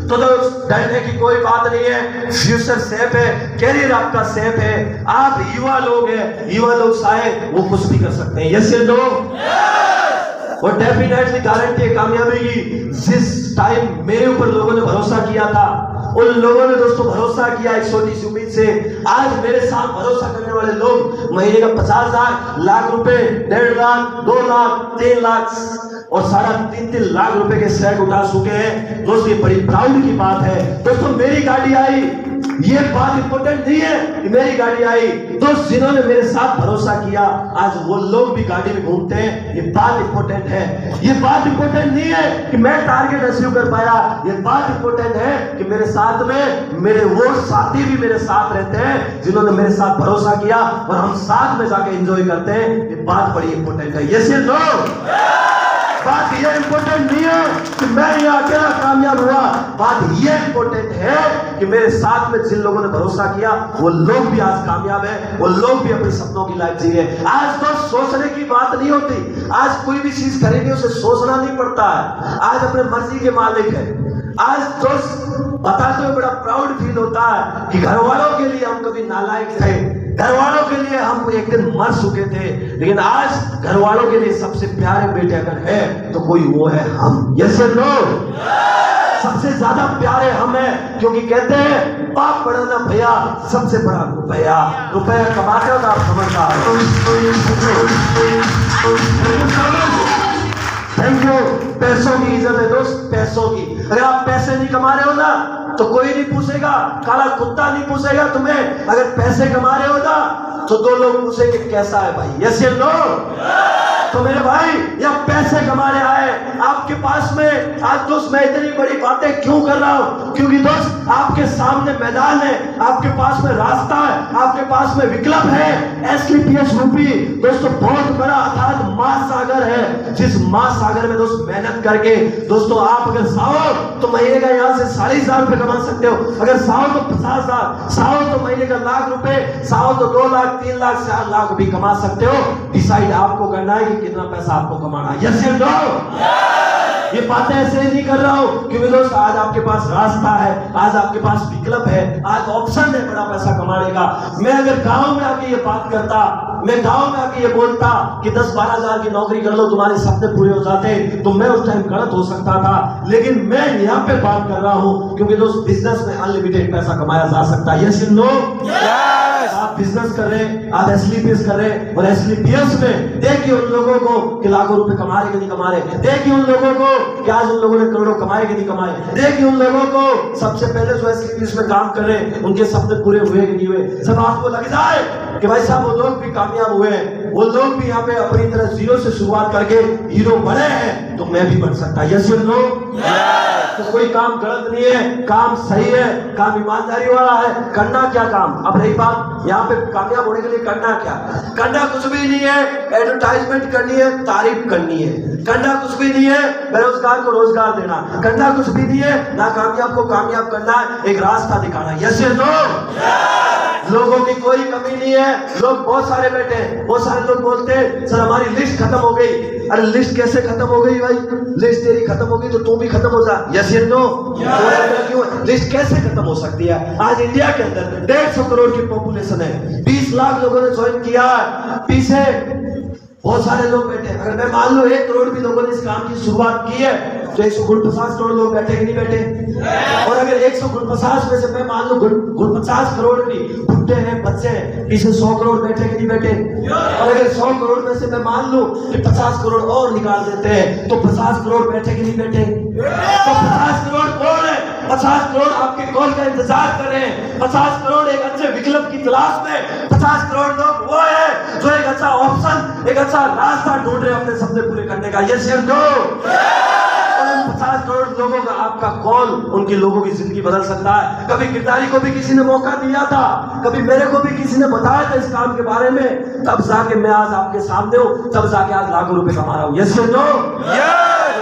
Speaker 2: तो दोस्त डरने की कोई बात नहीं है, फ्यूचर सेफ है, कैरियर आपका सेफ है। आप युवा लोग हैं, युवा लोग चाहे वो कुछ भी कर सकते हैं। यस या नो? और डेफिनेटली गारंटी है कामयाबी की। जिस टाइम मेरे ऊपर लोगों ने भरोसा किया था, उन लोगों ने दोस्तों भरोसा किया एक छोटी सी उम्मीद से। आज मेरे साथ भरोसा करने वाले लोग महीने का 50,000, लाख रुपए, 1.5 लाख, 2 लाख, 3 लाख और 3.5 लाख रुपए के शेयर उठा चुके हैं। दोस्तों ये बड़ी प्राउड की बात है। दोस्तों मेरी गाड़ी आई, ये बात इंपॉर्टेंट नहीं है कि मेरी गाड़ी आई, दोस्त जिन्होंने मेरे साथ भरोसा किया आज वो लोग भी गाड़ी में घूमते हैं, ये बात इंपॉर्टेंट है। ये बात इंपॉर्टेंट नहीं है कि मैं टारगेट अचीव कर पाया, ये बात इंपॉर्टेंट है कि मेरे साथ में मेरे वो साथी भी मेरे साथ रहते हैं जिन्होंने मेरे साथ भरोसा किया और हम साथ में जाके एंजॉय करते हैं। ये बात बड़ी इंपॉर्टेंट है। यस या नो? बात ये इंपॉर्टेंट नहीं है कि मैं ये अकेला कामयाब हुआ, बात ये इंपॉर्टेंट है कि मेरे साथ में जिन लोगों ने भरोसा किया वो लोग भी आज कामयाब है, वो लोग भी अपने सपनों की लाइफ जी रहे। आज तो सोचने की बात नहीं होती, आज कोई भी चीज खरीदनी उसे सोचना नहीं पड़ता है, आज अपने मर्जी के मालिक है। आज दोस्त बताते हुए बड़ा प्राउड फील होता है कि घर वालों के लिए हम कभी नालायक थे, घर वालों के लिए हम एक दिन मर चुके थे, लेकिन आज घर वालों के लिए सबसे प्यारे बेटे अगर है तो कोई वो है हम। यस या नो? सबसे ज्यादा प्यारे हम हैं, क्योंकि कहते हैं बाप बड़ा ना भैया, सबसे बड़ा रुपया। रुपया कमाते हो तो आप समझदार हो। Thank you. पैसों की इज्जत है दोस्त, पैसों की। अगर आप पैसे नहीं कमा रहे हो ना तो कोई नहीं पूछेगा, काला कुत्ता नहीं पूछेगा तुम्हें। अगर पैसे कमा रहे हो ना तो 2 लोग पूछेंगे कैसा है भाई। यस या नो? तो मेरे भाई या पैसे कमाने आए आपके पास में। आज दोस्त मैं इतनी बड़ी बातें क्यों कर रहा हूं? क्योंकि दोस्त आपके सामने मैदान है, आपके पास में रास्ता है, आपके पास में विकल्प है। SVPS रूपी दोस्तों बहुत बड़ा अथाह महासागर है, जिस महासागर में दोस्त मेहनत करके दोस्तों आप अगर चाहो तो महीने का यहाँ से 40,000 रुपए कमा सकते हो, अगर चाहो तो 50,000, चाहो तो महीने का 1 लाख रुपए, चाहो तो 2 लाख, 3 लाख, 4 लाख भी कमा सकते हो। डिसाइड आपको करना है कि कितना पैसा आपको कमाना है। यस या नो? ये बातें ऐसे ही नहीं कर रहा हूं क्योंकि दोस्त आज आपके पास रास्ता है, आज आपके पास विकल्प है, आज ऑप्शन है बड़ा पैसा कमाने का। मैं अगर गांव में आके ये बात करता मैं गांव में आके ये बोलता कि 10-12 हजार की नौकरी कर लो तुम्हारे सपने पूरे हो जाते, तो मैं उस टाइम गलत हो सकता था। लेकिन मैं यहाँ पे बात कर रहा हूँ क्योंकि दोस्त बिजनेस में अनलिमिटेड पैसा कमाया जा सकता है। यस नो, आप बिजनेस कर रहे हैं, आप एसलीपीएस कर रहे हैं, और एसलीपीएस में देखिए उन लोगों को कि लाखों रुपए कमा रहे कि नहीं कमा रहे, देखिए उन लोगों को कि आज उन लोगों ने करोड़ों कमाए कि नहीं कमाए, देखिए उन लोगों को सबसे पहले जो एसलीपीएस में काम कर रहे हैं उनके सपने पूरे हुए कि नहीं हुए। सब आपको लग जाए कि भाई साहब वो लोग भी कामयाब हुए हैं, वो लोग भी यहाँ पे अपनी तरह जीरो से शुरुआत करके हीरो बने हैं, तो मैं भी बन सकता। यस और नो? तो कोई काम गलत नहीं है, काम सही है, काम ईमानदारी वाला है। करना क्या काम? अब रही बात यहाँ पे कामयाब होने के लिए करना क्या? करना कुछ भी नहीं है, एडवर्टाइजमेंट करनी है, तारीफ करनी है। करना कुछ भी नहीं है, बेरोजगार को रोजगार देना। करना कुछ भी नहीं है, नाकामयाब को कामयाब करना, एक रास्ता दिखाना। यस या नो? लोगों की कोई कमी नहीं है, लोग बहुत सारे बैठे हैं। बहुत सारे लोग बोलते हैं सर हमारी लिस्ट खत्म हो गई। अरे लिस्ट कैसे खत्म हो गई भाई? लिस्ट तेरी खत्म हो गई तो तू भी खत्म हो जा। यस या नो? क्यों? लिस्ट कैसे खत्म हो सकती है? आज इंडिया के अंदर 150 करोड़ की पॉपुलेशन है, 20 लाख लोगों ने ज्वाइन किया, पीछे बहुत सारे लोग बैठे हैं। अगर मैं मान लो 1 करोड़ भी लोगों ने इस काम की शुरुआत की है तो 149 करोड़ लोग बैठे कि नहीं बैठे? और अगर 149 में से मैं मान लो 50 करोड़ भी बुढ़े हैं, बच्चे हैं, पीछे 100 करोड़ बैठे कि नहीं बैठे? और अगर 100 करोड़ में से मैं मान लो कि 50 करोड़ और निकाल देते हैं तो 50 करोड़ बैठे कि नहीं बैठे? तो 50 करोड़ कौन है? 50 करोड़ आपके कॉल का इंतजार कर रहे हैं। 50 करोड़ एक अच्छे विकल्प की तलाश में, 50 करोड़ लोग वो है जो एक अच्छा ऑप्शन, एक अच्छा रास्ता ढूंढ रहे हैं अपने सपने पूरे करने का। यस या नो? 50 करोड़ लोगों का आपका कॉल उनकी लोगों की जिंदगी बदल सकता है। कभी गिरदारी को भी किसी ने मौका दिया था, कभी मेरे को भी किसी ने बताया था इस काम के बारे में, तब जाके मैं आज आपके सामने हूँ, तब जाके आज लाखों रुपए कमा रहा हूँ। यस या नो?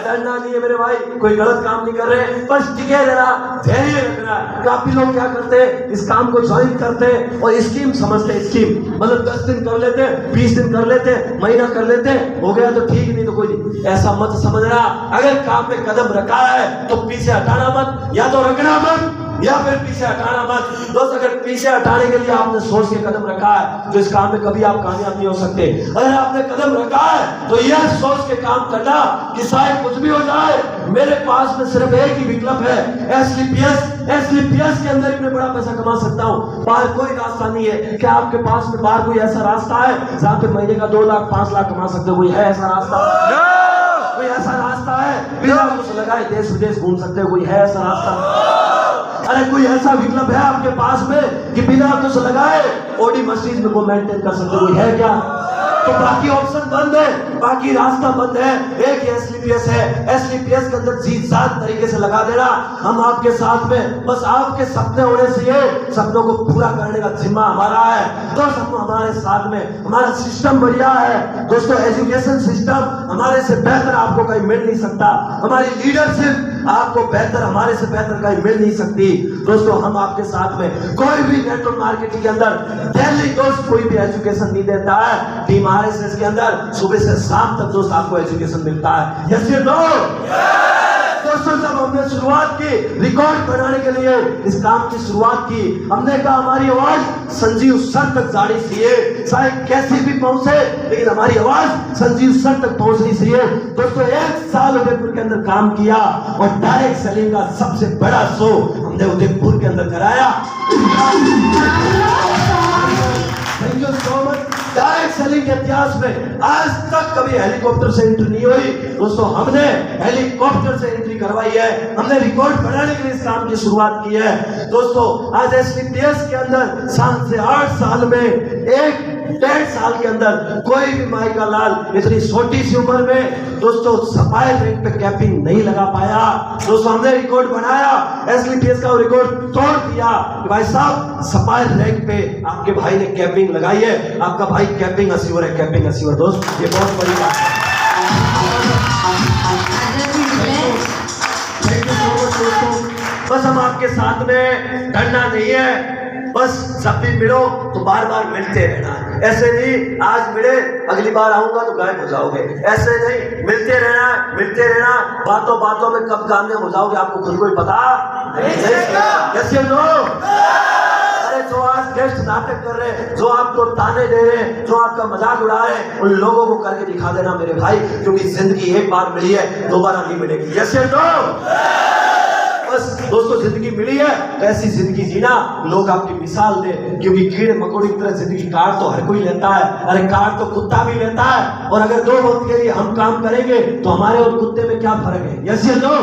Speaker 2: डरना नहीं है मेरे भाई, कोई गलत काम नहीं कर रहे, बस टिके रहना, धैर्य रखना। काफी लोग क्या करते हैं, इस काम को ज्वाइन करते हैं और स्कीम समझते हैं। स्कीम मतलब 10 दिन कर लेते हैं, 20 दिन कर लेते हैं, महीना कर लेते हैं, हो गया तो ठीक, नहीं तो कोई नहीं। ऐसा मत समझना। अगर काम में कदम रखा है तो पीछे हटाना मत, या तो रखना मत या फिर पीछे हटाना मत। दोस्त अगर पीछे हटाने के लिए आपने सोच के कदम रखा है तो इस काम में कभी आप कामयाब नहीं हो सकते। अगर आपने कदम रखा है तो यह सोच के काम करना कि शायद कुछ भी हो जाए, मेरे पास में सिर्फ एक ही विकल्प है, एसलीपीएस। एसलीपीएस के अंदर मैं बड़ा पैसा कमा सकता हूँ, बाहर कोई रास्ता नहीं है। क्या आपके पास में बाहर कोई ऐसा रास्ता है जहाँ पे महीने का 2 लाख 5 लाख कमा सकते हो? कोई है ऐसा रास्ता? कोई ऐसा रास्ता है बिना कुछ लगाए देश विदेश घूम सकते हो? कोई है ऐसा रास्ता? अरे कोई ऐसा विकल्प है आपके पास में कि बिना कुछ लगाए ओडी मशीन में वो मेंटेन कर सकते? कोई है क्या? तो बाकी ऑप्शन बंद है, बाकी रास्ता बंद है। एक ही एसलीपीएस है। एसलीपीएस के अंदर जी सात तरीके से लगा देना, हम आपके साथ में, बस आपके सपने होने से ये सपनों को पूरा करने का जिम्मा हमारा है। दोस्त हम हमारे साथ में, हमारा सिस्टम बढ़िया है दोस्तों, एजुकेशन सिस्टम हमारे से बेहतर आपको कहीं मिल नहीं सकता, हमारी लीडरशिप आपको बेहतर, हमारे से बेहतर कहीं मिल नहीं सकती। दोस्तों हम आपके साथ में, कोई भी नेटवर्क मार्केटिंग के अंदर दिल्ली दोस्त कोई भी एजुकेशन नहीं देता है। टीम आरएसएस के अंदर सुबह से शाम तक दोस्त आपको एजुकेशन मिलता है। यस या नो? दोस्तों जब हमने शुरुआत की रिकॉर्ड बनाने के लिए इस काम की शुरुआत की, हमने कहा हमारी आवाज संजीव सर तक जानी चाहिए, चाहे कैसे भी पहुंचे लेकिन हमारी आवाज संजीव सर तक पहुंचनी चाहिए। दोस्तों 1 साल उदयपुर के अंदर काम किया और डायरेक्ट सेलिंग का सबसे बड़ा शो हमने उदयपुर के अंदर कराया। Thank you so much. Direct selling के इतिहास में आज तक कभी हेलीकॉप्टर से एंट्री नहीं हुई दोस्तों, हमने हेलीकॉप्टर से एंट्री करवाई है। हमने रिकॉर्ड बनाने के लिए इस काम की शुरुआत की है। दोस्तों आज एसलीपीएस के अंदर 7 से 8 साल में, 1-1.5 साल के अंदर कोई भी माई का लाल इतनी छोटी सी उम्र में दोस्तों सफाई रैंक पे कैपिंग नहीं लगा पाया। दोस्तों हमने रिकॉर्ड बनाया, एसलीपीएस का रिकॉर्ड तोड़ दिया कि भाई साहब सफाई रैंक पे आपके भाई ने कैपिंग लगाई है, आपका भाई कैपिंग असीवर है, कैपिंग असीवर। दोस्त ये बहुत बड़ी बात है। थैंक यू सो मच दोस्तों। बस हम आपके साथ में, डरना नहीं है, बस जब भी मिलो तो बार बार मिलते रहना है। ऐसे नहीं आज मिले अगली बार आऊंगा तो गायब हो जाओगे, ऐसे नहीं, मिलते रहना, मिलते रहना। बातों बातों में कब कामयाब हो जाओगे आपको खुद को ही पता नहीं। यस या नो? अरे जो आज गेस्ट नाटक कर रहे हैं, जो आपको ताने दे रहे हैं, जो आपका मजाक उड़ा रहे हैं, उन लोगों को करके दिखा देना मेरे भाई, क्योंकि जिंदगी एक बार मिली है, दोबारा नहीं मिलेगी। यस या नो? बस दोस्तों, जिंदगी मिली है तो ऐसी जिंदगी जीना, लोग आपकी मिसाल दे, क्योंकि कीड़े मकोड़े की तरह जिंदगी काट तो हर कोई लेता है, अरे काट तो कुत्ता भी लेता है। और अगर 2 वक्त के लिए हम काम करेंगे तो हमारे और कुत्ते में क्या फर्क है? यस या नो?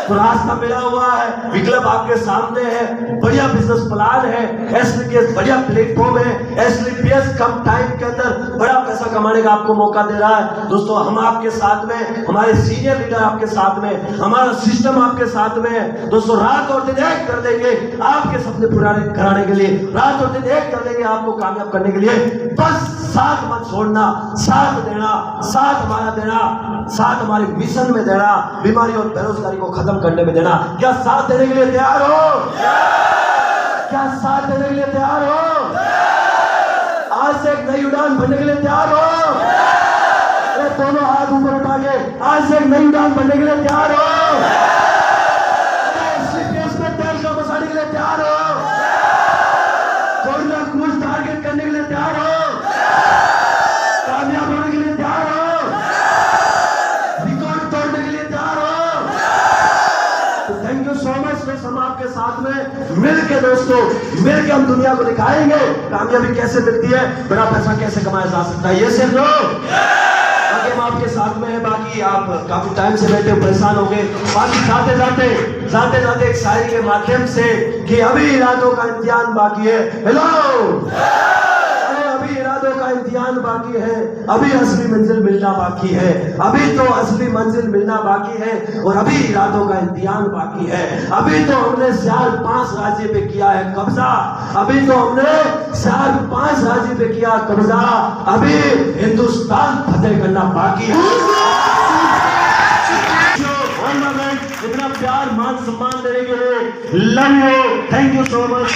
Speaker 2: तो रास्ता मिला हुआ है, विकल्प आपके सामने है, बढ़िया बिजनेस प्लान है, एसलीपीएस बढ़िया प्लेटफॉर्म है, एसलीपीएस कम टाइम के अंदर बड़ा पैसा कमाने का आपको मौका दे रहा है। दोस्तों, हम आपके साथ में, हमारे सीनियर लीडर आपके साथ में, हमारा सिस्टम आपके साथ में है। दोस्तों, रात और दिन एक कर देंगे आपके सपने पूरा कराने के लिए, रात और दिन एक कर देंगे आपको कामयाब करने के लिए। बस साथ मत छोड़ना, साथ देना, साथ हमारा देना, साथ हमारे मिशन में देना, बीमारी और बेरोजगारी को खत्म करने में देना। क्या साथ देने के लिए तैयार हो? क्या साथ देने के लिए तैयार हो? आज से एक नई उड़ान भरने के लिए तैयार हो? अरे दोनों हाथ ऊपर उठा के आज से एक नई उड़ान भरने के लिए तैयार हो? एसलीपीएस में तेल का बसाने के लिए तैयार हो? कोई ना कुछ टारगेट करने के लिए तैयार हो? कामयाब होने के लिए तैयार हो? रिकॉर्ड तोड़ने के लिए तैयार हो? Thank you so much. हम आपके साथ में मिलके दोस्तों, मिलके हम दुनिया को दिखाएंगे कामयाबी कैसे मिलती है, बड़ा पैसा कैसे कमाया जा सकता है। ये सिर्फ लोग बाकी हम आपके साथ में है। बाकी आप काफी टाइम से बैठे परेशान हो गए। बाकी जाते जाते एक शायरी के माध्यम से कि अभी इरादों का इम्तिहान बाकी है। हेलो, अभी इरादों का इम्तिहान बाकी है, अभी असली मंजिल मिलना बाकी है, अभी तो असली मंजिल मिलना बाकी है, और अभी इरादों का इम्तिहान बाकी है। अभी तो हमने 4-5 राज्य पे किया है कब्जा, अभी तो हमने 4-5 राज्य पे किया कब्जा, अभी हिंदुस्तान फतेह करना बाकी है। इतना प्यार मान सम्मान देने के लिए love you, thank you so much.